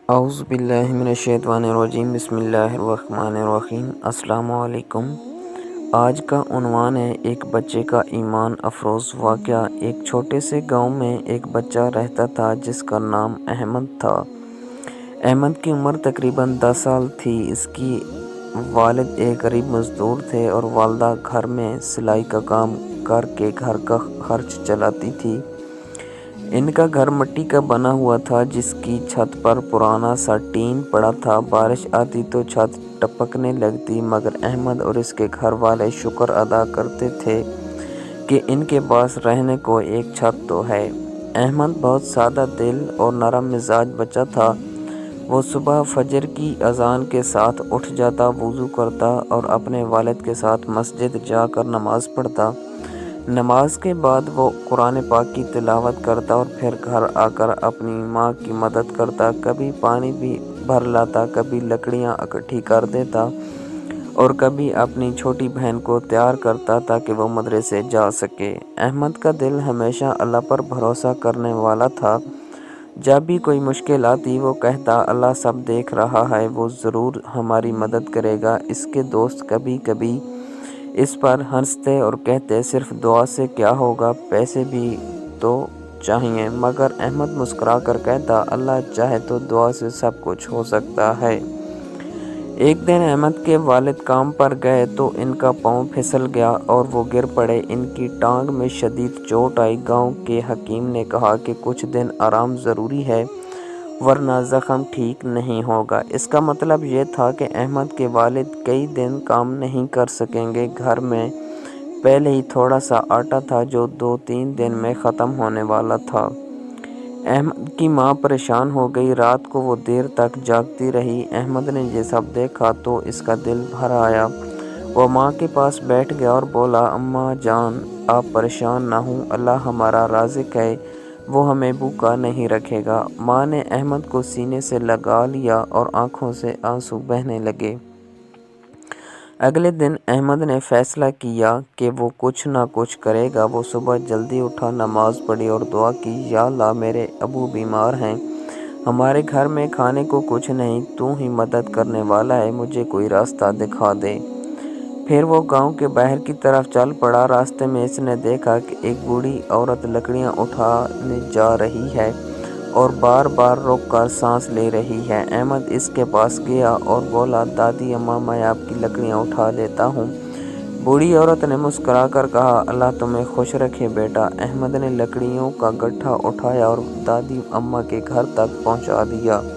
اعوذ باللہ من الشیطان الرجیم، بسم اللہ الرحمن الرحیم۔ السلام علیکم۔ آج کا عنوان ہے ایک بچے کا ایمان افروز واقعہ۔ ایک چھوٹے سے گاؤں میں ایک بچہ رہتا تھا جس کا نام احمد تھا۔ احمد کی عمر تقریباً 10 سال تھی۔ اس کی والد ایک غریب مزدور تھے اور والدہ گھر میں سلائی کا کام کر کے گھر کا خرچ چلاتی تھی۔ ان کا گھر مٹی کا بنا ہوا تھا جس کی چھت پر پرانا سا ٹین پڑا تھا۔ بارش آتی تو چھت ٹپکنے لگتی، مگر احمد اور اس کے گھر والے شکر ادا کرتے تھے کہ ان کے پاس رہنے کو ایک چھت تو ہے۔ احمد بہت سادہ دل اور نرم مزاج بچہ تھا۔ وہ صبح فجر کی اذان کے ساتھ اٹھ جاتا، وضو کرتا اور اپنے والد کے ساتھ مسجد جا کر نماز پڑھتا۔ نماز کے بعد وہ قرآن پاک کی تلاوت کرتا اور پھر گھر آ کر اپنی ماں کی مدد کرتا۔ کبھی پانی بھی بھر لاتا، کبھی لکڑیاں اکٹھی کر دیتا اور کبھی اپنی چھوٹی بہن کو تیار کرتا تاکہ وہ مدرسے جا سکے۔ احمد کا دل ہمیشہ اللہ پر بھروسہ کرنے والا تھا۔ جب بھی کوئی مشکل آتی وہ کہتا اللہ سب دیکھ رہا ہے، وہ ضرور ہماری مدد کرے گا۔ اس کے دوست کبھی کبھی اس پر ہنستے اور کہتے صرف دعا سے کیا ہوگا، پیسے بھی تو چاہیے، مگر احمد مسکرا کر کہتا اللہ چاہے تو دعا سے سب کچھ ہو سکتا ہے۔ ایک دن احمد کے والد کام پر گئے تو ان کا پاؤں پھسل گیا اور وہ گر پڑے۔ ان کی ٹانگ میں شدید چوٹ آئی۔ گاؤں کے حکیم نے کہا کہ کچھ دن آرام ضروری ہے ورنہ زخم ٹھیک نہیں ہوگا۔ اس کا مطلب یہ تھا کہ احمد کے والد کئی دن کام نہیں کر سکیں گے۔ گھر میں پہلے ہی تھوڑا سا آٹا تھا جو 2-3 دن میں ختم ہونے والا تھا۔ احمد کی ماں پریشان ہو گئی۔ رات کو وہ دیر تک جاگتی رہی۔ احمد نے یہ سب دیکھا تو اس کا دل بھر آیا۔ وہ ماں کے پاس بیٹھ گیا اور بولا اماں جان آپ پریشان نہ ہوں، اللہ ہمارا رازق ہے، وہ ہمیں بھوکا نہیں رکھے گا۔ ماں نے احمد کو سینے سے لگا لیا اور آنکھوں سے آنسو بہنے لگے۔ اگلے دن احمد نے فیصلہ کیا کہ وہ کچھ نہ کچھ کرے گا۔ وہ صبح جلدی اٹھا، نماز پڑھی اور دعا کی، یا اللہ میرے ابو بیمار ہیں، ہمارے گھر میں کھانے کو کچھ نہیں، تو ہی مدد کرنے والا ہے، مجھے کوئی راستہ دکھا دے۔ پھر وہ گاؤں کے باہر کی طرف چل پڑا۔ راستے میں اس نے دیکھا کہ ایک بوڑھی عورت لکڑیاں اٹھانے جا رہی ہے اور بار بار رک کر سانس لے رہی ہے۔ احمد اس کے پاس گیا اور بولا دادی اماں میں آپ کی لکڑیاں اٹھا دیتا ہوں۔ بوڑھی عورت نے مسکرا کر کہا اللہ تمہیں خوش رکھے بیٹا۔ احمد نے لکڑیوں کا گٹھا اٹھایا اور دادی اماں کے گھر تک پہنچا دیا۔